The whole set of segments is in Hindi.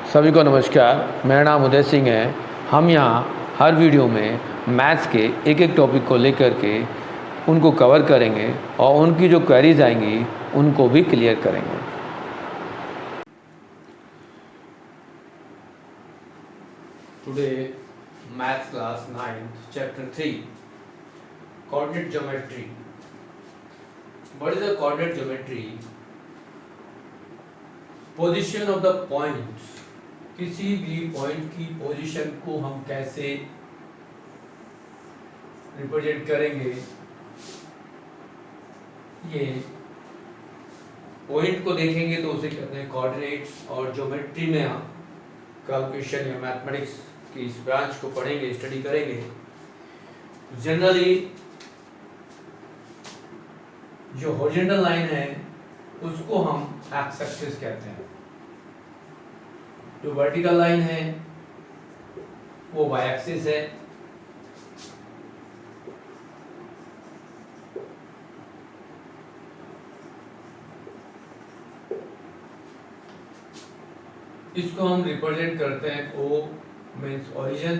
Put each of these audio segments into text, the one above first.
सभी को नमस्कार। मेरा नाम उदय सिंह है। हम यहाँ हर वीडियो में मैथ्स के एक एक टॉपिक को लेकर के उनको कवर करेंगे और उनकी जो क्वेरीज आएंगी उनको भी क्लियर करेंगे। Today maths class 9th chapter 3 coordinate geometry. What is the coordinate geometry? Position of the point, किसी भी पॉइंट की पोजीशन को हम कैसे रिप्रेजेंट करेंगे। ये पॉइंट को देखेंगे तो उसे कहते हैं कोऑर्डिनेट्स, और ज्योमेट्री में हम कैलकुलेशन या मैथमेटिक्स की इस ब्रांच को पढ़ेंगे, स्टडी करेंगे। जनरली जो हॉरिजॉन्टल लाइन है उसको हम एक्स एक्सिस कहते हैं, जो वर्टिकल लाइन है वो वाई एक्सिस है। इसको हम रिप्रेजेंट करते हैं ओ मींस ओरिजिन,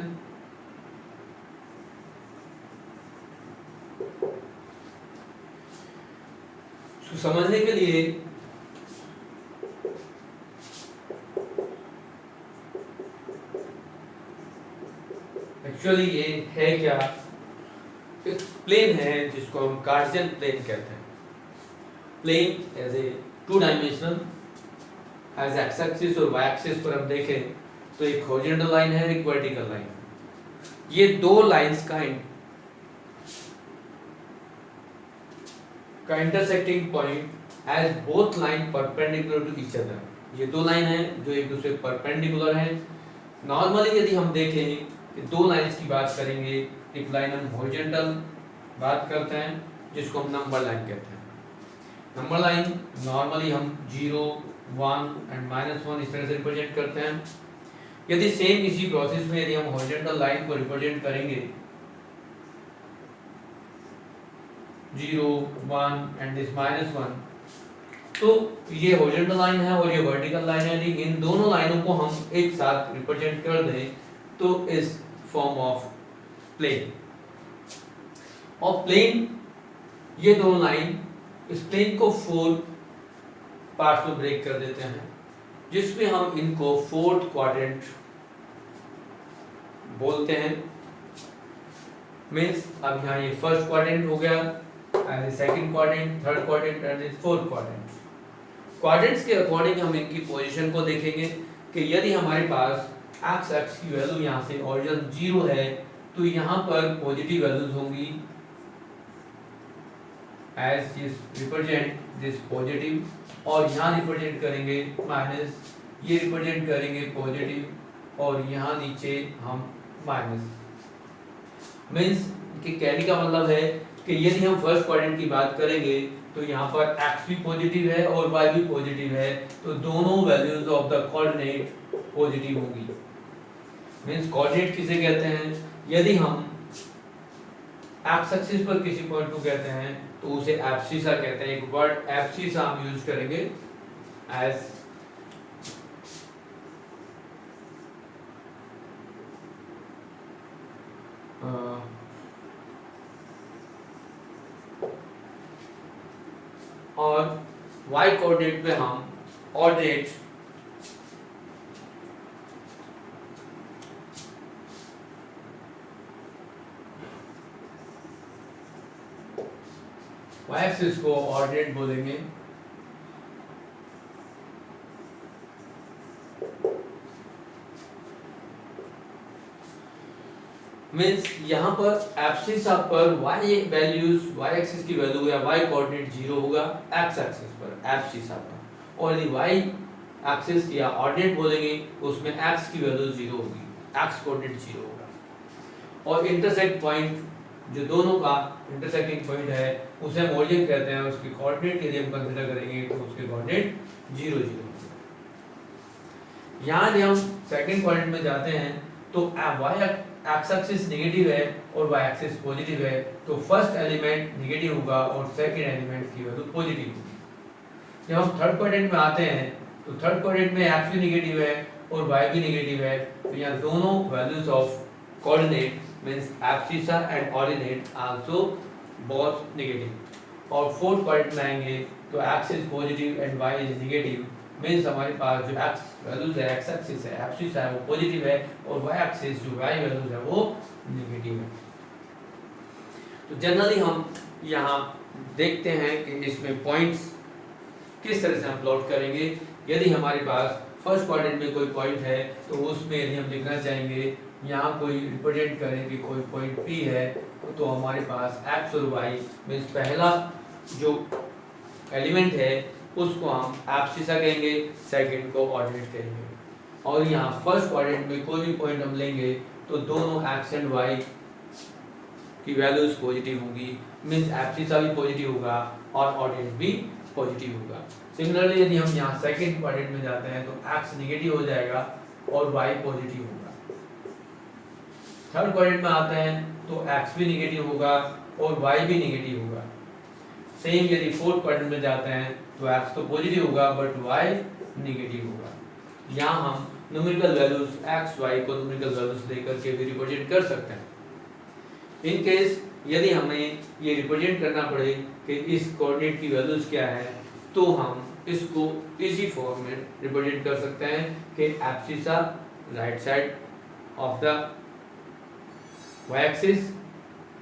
तो समझने के लिए एक्चुअली ये है क्या, एक प्लेन है जिसको हम कार्टेशियन प्लेन कहते हैं। Plane as a two dimensional, as X axis और वाई एक्सिस पर हम देखें तो एक हॉरिजॉन्टल लाइन है, एक वर्टिकल लाइन है। ये दो लाइंस का intersecting point as both line perpendicular to each other. ये दो लाइन है जो एक दूसरे परपेंडिकुलर है। नॉर्मली यदि हम देखें कि दो लाइंस की बात करेंगे, एक लाइन हम हॉरिजॉन्टल बात करते हैं जिसको हम नंबर लाइन कहते हैं। नंबर लाइन नॉर्मली हम 0, 1 एंड -1 इस तरह से रिप्रेजेंट करते हैं। यदि सेम इसी प्रोसेस में यदि हम हॉरिजॉन्टल लाइन को रिप्रेजेंट करेंगे 0, 1 एंड दिस -1, तो ये हॉरिजॉन्टल लाइन है और ये वर्टिकल लाइन है। यदि इन दोनों लाइनों को हम एक साथ रिप्रेजेंट कर दें तो इस फॉर्म ऑफ प्लेन। और प्लेन, ये दोनों लाइन इस प्लेन को 4 पार्ट्स में ब्रेक कर देते हैं, जिसमें हम इनको फोर्थ क्वाड्रेंट बोलते हैं। मींस अब यहाँ ये फर्स्ट क्वाड्रेंट हो गया, and second quadrant, third quadrant and fourth quadrant. Quadrants के अकॉर्डिंग हम इनकी पोजीशन को देखेंगे कि यदि हमारे पास एक्स एक्स की वैल्यू यहाँ से ओरिजिन 0 है तो यहाँ पर पॉजिटिव वैल्यूज होंगी, as this represent this positive, और यहाँ रिप्रेजेंट करेंगे माइनस, ये रिप्रेजेंट करेंगे पॉजिटिव, और यहाँ नीचे हम माइनस। मींस कि कहने का मतलब है कि यदि हम फर्स्ट क्वाड्रेंट की बात करेंगे तो यहाँ पर x भी पॉजिटिव है और y भी पॉजिटिव है, तो दोनों values of the coordinate positive होंगी। मींस कोऑर्डिनेट किसे कहते हैं? यदि हम एक्स एक्सिस पर किसी पॉइंट को कहते हैं तो उसे एब्सिसा कहते हैं। एक वर्ड एब्सिसा हम यूज करेंगे एज और y कोऑर्डिनेट पे हम ऑर्डिनेट y एक्सिस को ऑर्डिनेट बोलेंगे। मींस यहाँ पर एब्सिसा पर y वैल्यूज, y एक्सिस की वैल्यू या y कोऑर्डिनेट 0 होगा x एक्सिस पर, एब्सिसा पर। और यदि y एक्सिस या ऑर्डिनेट बोलेंगे उसमें x की वैल्यू 0 होगी, x कोऑर्डिनेट 0 होगा। और इंटरसेक्ट पॉइंट, जो दोनों का इंटरसेक्टिंग पॉइंट है उसे हम ओरिजिन कहते हैं। उसकी कोऑर्डिनेट यदि हम कंसीडर करेंगे तो उसके कोऑर्डिनेट 0, 0। यहाँ यदि हम सेकंड क्वाड्रेंट में जाते हैं तो y एक्स एक्सिस नेगेटिव है और y एक्सिस पॉजिटिव है, तो फर्स्ट एलिमेंट नेगेटिव होगा और सेकंड एलिमेंट की वैल्यू पॉजिटिव होगी। जब हम थर्ड क्वाड्रेंट में आते हैं तो थर्ड क्वाड्रेंट में एक्स भी नेगेटिव है और y भी नेगेटिव है, तो यहाँ दोनों values of coordinate means abscissa and ordinate also both negative. और फोर्थ क्वाड्रेंट में आएंगे तो x is positive and y is negative, means हमारे पास जो x वैल्यूज है, x एक्सिस है, एब्सिसा है वो पॉजिटिव है और y एक्सिस जो y वैल्यूज है वो नेगेटिव है। तो जनरली हम यहाँ देखते हैं कि इसमें पॉइंट्स किस तरह से हम प्लॉट करेंगे। यदि हमारे पास फर्स्ट क्वाड्रेंट में कोई पॉइंट है तो उसमें यदि हम लिखना चाहेंगे, यहाँ कोई रिप्रेजेंट करें कि कोई पॉइंट P है, तो हमारे पास x और y मींस पहला जो एलिमेंट है उसको हम एब्सिसा कहेंगे, सेकंड को ऑर्डिनेट कहेंगे। और यहाँ फर्स्ट क्वाड्रेंट में कोई भी पॉइंट हम लेंगे तो दोनों x एंड y की वैल्यूज पॉजिटिव होगी, मींस एब्सिसा भी पॉजिटिव होगा और ऑर्डिनेट भी पॉजिटिव होगा। सिमिलरली यदि हम यहाँ सेकंड क्वाड्रेंट में जाते हैं तो x नेगेटिव हो जाएगा और y पॉजिटिव होगा। थर्ड क्वाड्रेंट में आते हैं तो x भी नेगेटिव होगा और y भी नेगेटिव होगा। सेम यदि फोर्थ क्वाड्रेंट में जाते हैं तो x तो पॉजिटिव होगा बट y नेगेटिव होगा। यहाँ हम न्यूमेरिकल वैल्यूज x y को न्यूमेरिकल वैल्यूज लेकर के भी रिप्रेजेंट कर सकते हैं। इन केस यदि हमें ये रिप्रेजेंट करना पड़े कि इस कोऑर्डिनेट की वैल्यूज क्या है, तो हम इसको इजी फॉर्म में रिप्रेजेंट कर सकते हैं कि abscissa right side of the y axis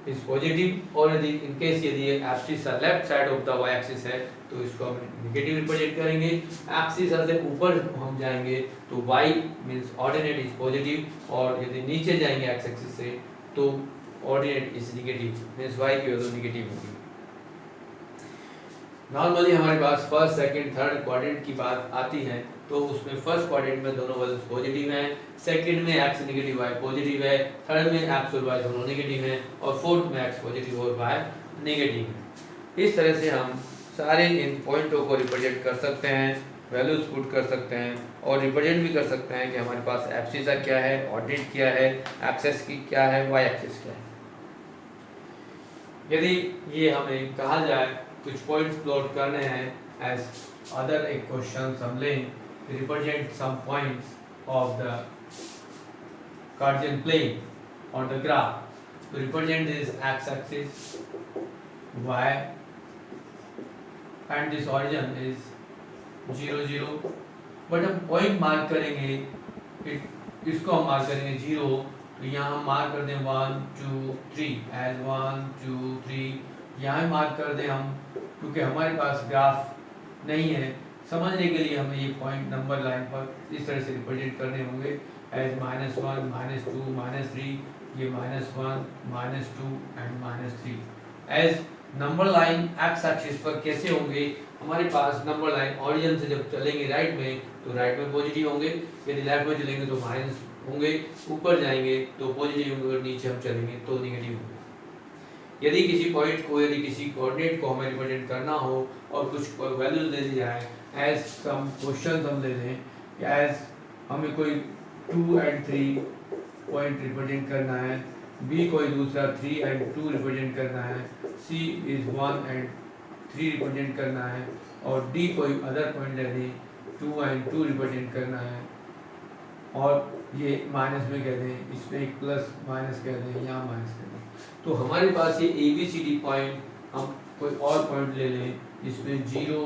is positive, और यदि इन केस यदि abscissa left side of the y axis है तो इसको हम नेगेटिव रिप्रेजेंट करेंगे। एब्सिसा से ऊपर हम जाएंगे तो y means ordinate is positive, और यदि नीचे जाएंगे x एक्सिस से तो ordinate is negative, means y की वैल्यू नेगेटिव होगी। नॉर्मली हमारे पास फर्स्ट सेकंड थर्ड क्वाड्रेंट की बात आती है तो उसमें फर्स्ट क्वाड्रेंट में दोनों वैल्यूज पॉजिटिव हैं, सेकंड में x नेगेटिव y पॉजिटिव है, थर्ड में x और y दोनों नेगेटिव हैं, और फोर्थ में x पॉजिटिव और y नेगेटिव है। इस तरह से हम सारे इन पॉइंटों को रिप्रेजेंट कर सकते हैं, वैल्यूज पुट कर सकते हैं और रिप्रेजेंट भी कर सकते हैं कि हमारे पास एब्सिसा क्या है, ऑर्डिनेट क्या है, एक्सिस की क्या है, y एक्सिस क्या है। यदि ये हमें कहा जाए कुछ पॉइंट्स प्लॉट करने हैं एज अदर एक क्वेश्चन हम लें, represent some points of the Cartesian plane on the graph, तो represent this x axis, y and this origin is 0 0, but हम पॉइंट मार्क करेंगे, इसको हम मार्क करेंगे 0, तो यहाँ हम मार्क कर दें 1 2 3 एज 1 2 3, यहाँ मार्क कर दें हम, क्योंकि हमारे पास ग्राफ नहीं है। समझने के लिए हमें ये पॉइंट नंबर लाइन पर इस तरह से रिप्रेजेंट करने होंगे एज -1 -2 -3, ये -1 -2 and -3 as number line X axis पर कैसे होंगे। हमारे पास नंबर लाइन ऑरिजिन से जब चलेंगे राइट में तो राइट में पॉजिटिव होंगे, यदि लेफ्ट में चलेंगे तो माइनस होंगे, ऊपर जाएंगे तो पॉजिटिव होंगे और नीचे हम चलेंगे तो नेगेटिव होंगे। यदि किसी पॉइंट को, यदि किसी कोऑर्डिनेट को हमें रिप्रेजेंट करना हो और कुछ वैल्यूज दे दी जाए, एज सम क्वेश्चन हम ले लें, एज हमें कोई 2 and 3 पॉइंट रिप्रेजेंट करना है, बी कोई दूसरा 3 and 2 रिप्रेजेंट करना है, सी इज 1 and 3 रिप्रेजेंट करना है, और डी कोई अदर पॉइंट ले लें 2 and 2 रिप्रेजेंट करना है, और ये माइनस में कह दें, इसमें एक प्लस माइनस कह दें, यहाँ माइनस कह दें। तो हमारे पास ये ABCD पॉइंट, हम कोई और पॉइंट ले लें जिसमें 0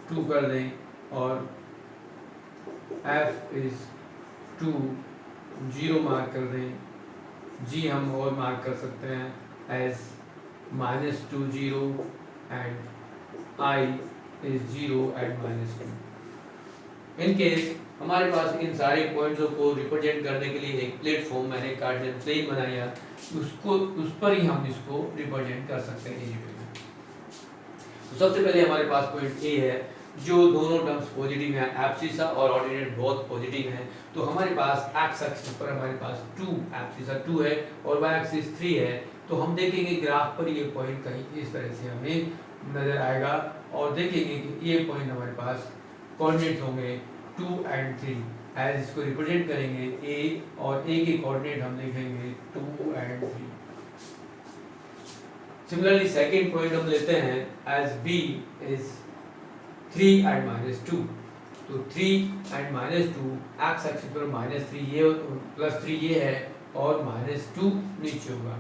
2 कर दें, और F इज 2 0 मार्क कर दें, G हम और मार्क कर सकते हैं as -2 0 and I is 0 and -2। In case हमारे पास इन सारे पॉइंट्स को रिप्रेजेंट करने के लिए एक प्लेटफॉर्म मैंने कार्टेशियन प्लेन बनाया, उसको उस पर ही हम इसको रिप्रेजेंट कर सकते हैं इजीली। तो सबसे पहले हमारे पास पॉइंट ए है, जो दोनों टर्म्स पॉजिटिव हैं, एब्सिसा और ऑर्डिनेट बहुत पॉजिटिव हैं, तो हमारे पास एक्स एक्सिस पर हमारे पास 2 एब्सिसा 2 है और वाई एक्सिस 3 है। तो हम देखेंगे ग्राफ पर ये पॉइंट कहीं इस तरह से हमें नजर आएगा, और देखेंगे कि ये पॉइंट हमारे पास कोऑर्डिनेट्स होंगे 2 and 3, एज इसको रिप्रेजेंट करेंगे ए, और ए के कोऑर्डिनेट हम लिखेंगे 2 and 3। सिमिलरली सेकंड पॉइंट हम लेते हैं एज बी इज 3 and -2, तो 3 एंड -2 एक्स एक्सिस पर -3 ये +3 ये है और -2 नीचे होगा,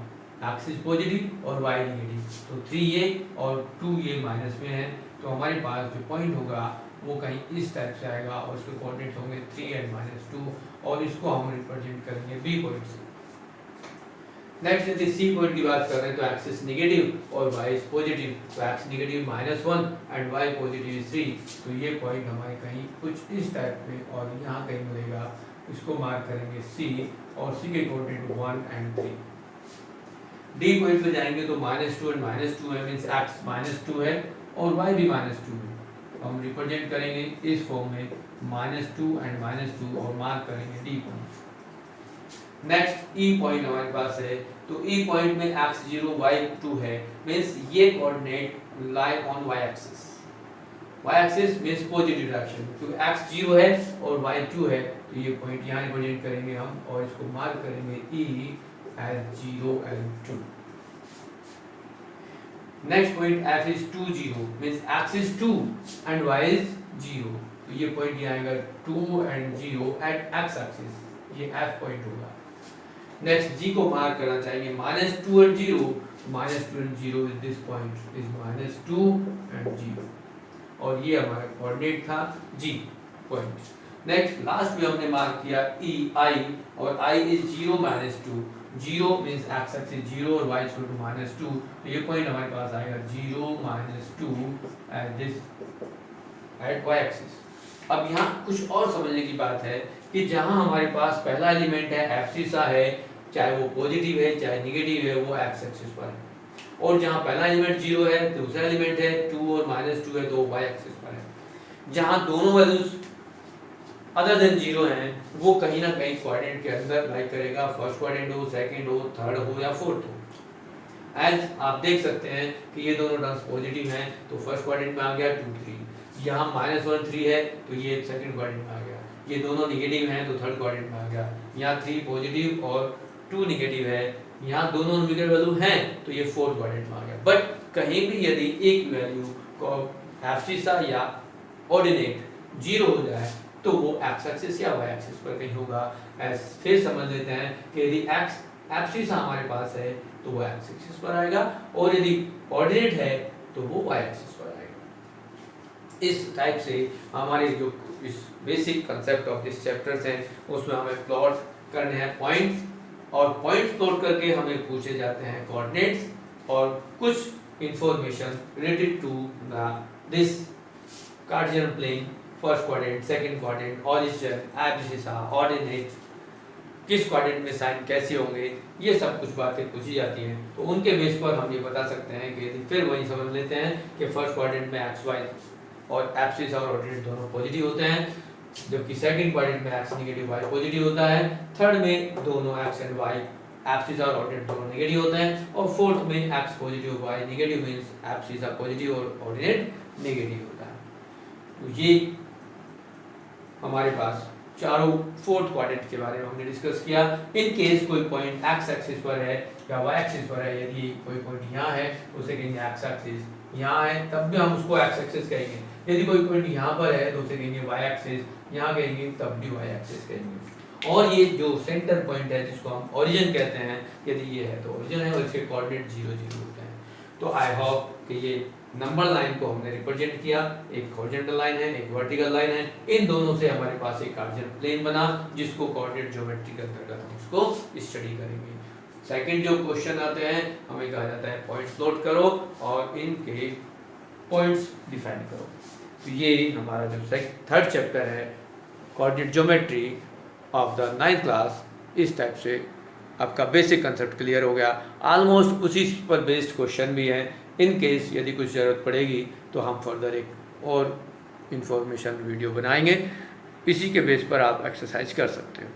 एक्स इज पॉजिटिव और वाई नेगेटिव, तो 3 ये और 2 ये माइनस में है, तो हमारे पास जो पॉइंट होगा वो कहीं इस टाइप से आएगा और उसके कोऑर्डिनेट्स होंगे 3 एंड -2 और इसको हम रिप्रेजेंट करेंगे बी पॉइंट से। नेक्स्ट यदि सी पॉइंट की बात कर रहे हैं तो एक्सिस नेगेटिव और वाई इज पॉजिटिव, तो X negative -1 and Y positive 3, तो ये पॉइंट हमारे कहीं कुछ इस टाइप में और यहाँ कहीं मिलेगा, इसको मार्क करेंगे सी और सी के कोऑर्डिनेट 1 एंड 3। डी पॉइंट पे जाएंगे तो -2 एंड -2 है, मींस एक्स -2 है और वाई भी -2 है, हम रिप्रेजेंट करेंगे इस फॉर्म में -2 एंड -2 और मार्क करेंगे डी पॉइंट। नेक्स्ट ई पॉइंट हमारे पास है, तो ई पॉइंट में x0 y2 है, मींस ये coordinate lie on y axis, y axis means positive direction, क्योंकि x0 है और y2 है, तो ये पॉइंट यहाँ रिप्रेजेंट करेंगे हम और इसको मार्क करेंगे e as 0 and 2। Next point f is 2 0 means x is 2 and y is 0, तो ये पॉइंट यहाँ आएगा 2 and 0 at x axis, ये f पॉइंट होगा। नेक्स्ट g को मार्क करना चाहेंगे -2 and 0, -2 and 0 is this point is -2 and 0 और ये हमारा कोऑर्डिनेट था g पॉइंट। नेक्स्ट लास्ट में हमने मार्क किया e I और I is 0 -2, 0 means x axis 0 और y इक्वल टू -2, तो ये पॉइंट हमारे पास आएगा 0 -2 at this eight y axis. अब यहाँ कुछ और समझने की बात है कि जहाँ हमारे पास पहला एलिमेंट है एब्सिसा है, चाहे वो पॉजिटिव है चाहे नेगेटिव है, वो एक्स एक्सिस पर है, और जहाँ पहला एलिमेंट 0 है, दूसरा एलिमेंट है 2 और -2 है, तो y एक्सिस पर है। जहाँ दोनों वैल्यूज अदर देन 0 हैं, वो कहीं ना कहीं क्वाड्रेंट के अंदर लाइक करेगा, फर्स्ट क्वाड्रेंट हो, सेकंड हो, थर्ड हो या फोर्थ हो। एज आप देख सकते हैं कि ये दोनों टर्म्स पॉजिटिव हैं, तो फर्स्ट क्वाड्रेंट में आ गया 2 3, यहाँ -1 3 है तो ये सेकंड क्वाड्रेंट में आ गया, ये दोनों नेगेटिव हैं तो थर्ड क्वाड्रेंट में आ गया, यहाँ 3 पॉजिटिव और 2 नेगेटिव है, यहाँ दोनों नेगेटिव वैल्यू हैं तो ये फोर्थ क्वाड्रेंट में आ गया। बट कहीं भी यदि एक वैल्यू को एब्सिसा या ऑर्डिनेट 0 हो जाए तो वो एक्स एक्सिस या वाई एक्सिस पर कहीं होगा। फिर समझ लेते हैं कि यदि एक्स एब्सिसा हमारे पास है तो वो एक्स एक्सिस पर आएगा और यदि ऑर्डिनेट है तो वो वाई एक्सिस पर आएगा। इस टाइप से हमारे जो इस basic concept of this chapters हैं उसमें हमें प्लॉट करने हैं पॉइंट्स, और पॉइंट्स प्लॉट करके हमें पूछे जाते हैं कोऑर्डिनेट्स और कुछ information related to this Cartesian plane, first quadrant, second quadrant, origin, abscissa, ordinate, किस क्वाड्रेंट में साइन कैसे होंगे, ये सब कुछ बातें पूछी जाती हैं। तो उनके बेस पर हम ये बता सकते हैं कि यदि फिर वही समझ लेते हैं कि फर्स्ट क्वाड्रेंट में एक्स वाई और एब्सिसा और ऑर्डिनेट दोनों पॉजिटिव होते हैं, जबकि सेकंड क्वाड्रेंट में एक्स नेगेटिव वाई पॉजिटिव होता है, थर्ड में दोनों एक्स एंड वाई एब्सिसा और ऑर्डिनेट दोनों नेगेटिव होते हैं, और फोर्थ में X positive Y negative means abscissa positive और ऑर्डिनेट नेगेटिव होता है। तो ये हमारे पास चारों फोर्थ क्वाड्रेंट के बारे में हमने डिस्कस किया। इन केस कोई पॉइंट एक्स एक्सिस पर है या वाई एक्सिस पर है, यदि कोई पॉइंट यहाँ है उसे कहेंगे एक्स एक्सिस, यहाँ है तब भी हम उसको एक्स एक्सिस कहेंगे, यदि कोई पॉइंट यहाँ पर है तो उसे कहेंगे वाई एक्सिस, यहाँ कहेंगे तब भी वाई एक्सिस कहेंगे। और ये जो सेंटर पॉइंट है जिसको हम ओरिजिन कहते हैं, यदि ये है तो ओरिजिन है और इसके कोऑर्डिनेट 0 0 होते हैं। तो आई होप कि ये नंबर लाइन को हमने रिप्रेजेंट किया, एक हॉरिजॉन्टल लाइन है एक वर्टिकल लाइन है, इन दोनों से हमारे पास एक कार्टेशियन प्लेन बना जिसको कोऑर्डिनेट ज्योमेट्री के अंतर्गत हम उसको स्टडी करेंगे। सेकंड जो क्वेश्चन आते हैं हमें कहा जाता है पॉइंट्स प्लॉट करो और इनके पॉइंट्स डिफाइन करो। तो ये हमारा जो थर्ड चैप्टर है coordinate geometry of the 9th class, इस टाइप से आपका बेसिक कंसेप्ट क्लियर हो गया। ऑलमोस्ट उसी पर बेस्ड क्वेश्चन भी है, इन केस यदि कुछ ज़रूरत पड़ेगी तो हम फर्दर एक और इन्फॉर्मेशन वीडियो बनाएंगे, इसी के बेस पर आप एक्सरसाइज कर सकते हो।